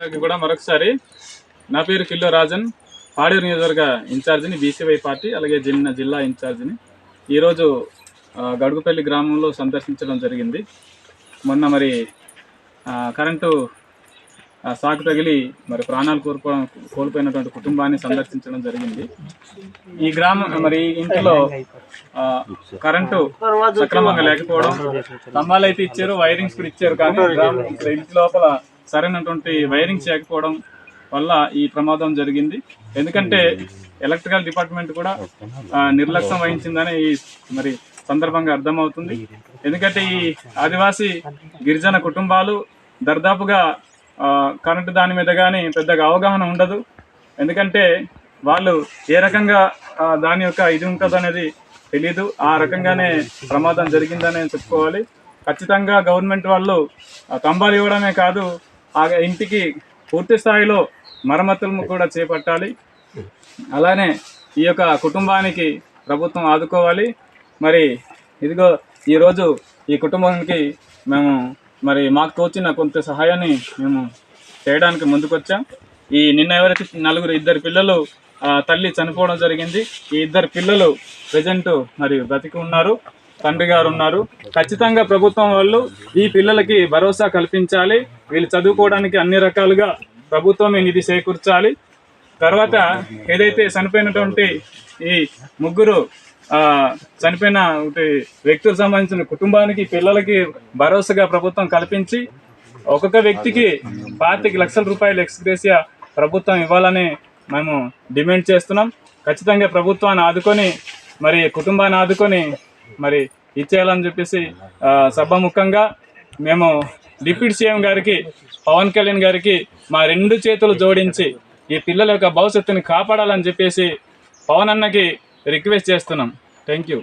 కూడా మరొకసారి నా పేరు కిల్లో రాజన్, పాడేరు నియోజకవర్గ ఇన్ఛార్జిని, బీసీవై పార్టీ, అలాగే జిల్లా ఇన్ఛార్జిని. ఈరోజు గడుగుపల్లి గ్రామంలో సందర్శించడం జరిగింది. మొన్న మరి కరెంటు షాక్ తగిలి మరి ప్రాణాలు కోల్పోయినటువంటి కుటుంబాన్ని సందర్శించడం జరిగింది. ఈ గ్రామం మరి ఇంట్లో కరెంటు సక్రమంగా లేకపోవడం, స్తంభాలు అయితే ఇచ్చారు, వైరింగ్స్ కూడా ఇచ్చారు, కానీ ఇంటి లోపల సరైనటువంటి వైరింగ్స్ చేయకపోవడం వల్ల ఈ ప్రమాదం జరిగింది. ఎందుకంటే ఎలక్ట్రికల్ డిపార్ట్మెంట్ కూడా నిర్లక్ష్యం వహించిందని ఈ మరి సందర్భంగా అర్థమవుతుంది. ఎందుకంటే ఈ ఆదివాసీ గిరిజన కుటుంబాలు దర్దాపుగా కరెంటు దాని మీద కానీ పెద్దగా అవగాహన ఉండదు. ఎందుకంటే వాళ్ళు ఏ రకంగా దాని యొక్క ఇది ఉంటుంది అనేది తెలీదు. ఆ రకంగానే ప్రమాదం జరిగిందని చెప్పుకోవాలి. ఖచ్చితంగా గవర్నమెంట్ వాళ్ళు తంబాలు ఇవ్వడమే కాదు, ఆ ఇంటికి పూర్తి స్థాయిలో మరమ్మతులు కూడా చేపట్టాలి. అలానే ఈ యొక్క కుటుంబానికి ప్రభుత్వం ఆదుకోవాలి. మరి ఇదిగో ఈరోజు ఈ కుటుంబానికి మేము మరి మాకు తోచిన కొంత సహాయాన్ని మేము చేయడానికి ముందుకొచ్చాం. నిన్న ఎవరైతే ఇద్దరు పిల్లలు తల్లి చనిపోవడం జరిగింది. ఈ ఇద్దరు పిల్లలు ప్రజెంట్ మరి బ్రతికి ఉన్నారు, తండ్రి గారు ఉన్నారు. ఖచ్చితంగా ప్రభుత్వం వాళ్ళు ఈ పిల్లలకి భరోసా కల్పించాలి. వీళ్ళు చదువుకోవడానికి అన్ని రకాలుగా ప్రభుత్వమే నిధి చేకూర్చాలి. తర్వాత ఏదైతే చనిపోయినటువంటి ఈ ముగ్గురు చనిపోయిన వ్యక్తులకు సంబంధించిన కుటుంబానికి, పిల్లలకి భరోసాగా ప్రభుత్వం కల్పించి ఒక్కొక్క వ్యక్తికి 25 లక్షల రూపాయలు ఎక్స్గ్రేసియా ప్రభుత్వం ఇవ్వాలని మేము డిమాండ్ చేస్తున్నాం. ఖచ్చితంగా ప్రభుత్వాన్ని ఆదుకొని మరి కుటుంబాన్ని ఆదుకొని మరి ఇచ్చేయాలని చెప్పేసి సభాముఖంగా మేము డిప్యూటీ సీఎం గారికి, పవన్ కళ్యాణ్ గారికి మా 2 చేతులు జోడించి ఈ పిల్లల యొక్క భవిష్యత్తుని కాపాడాలని చెప్పేసి పవన్ అన్నకి రిక్వెస్ట్ చేస్తున్నాం. Thank you.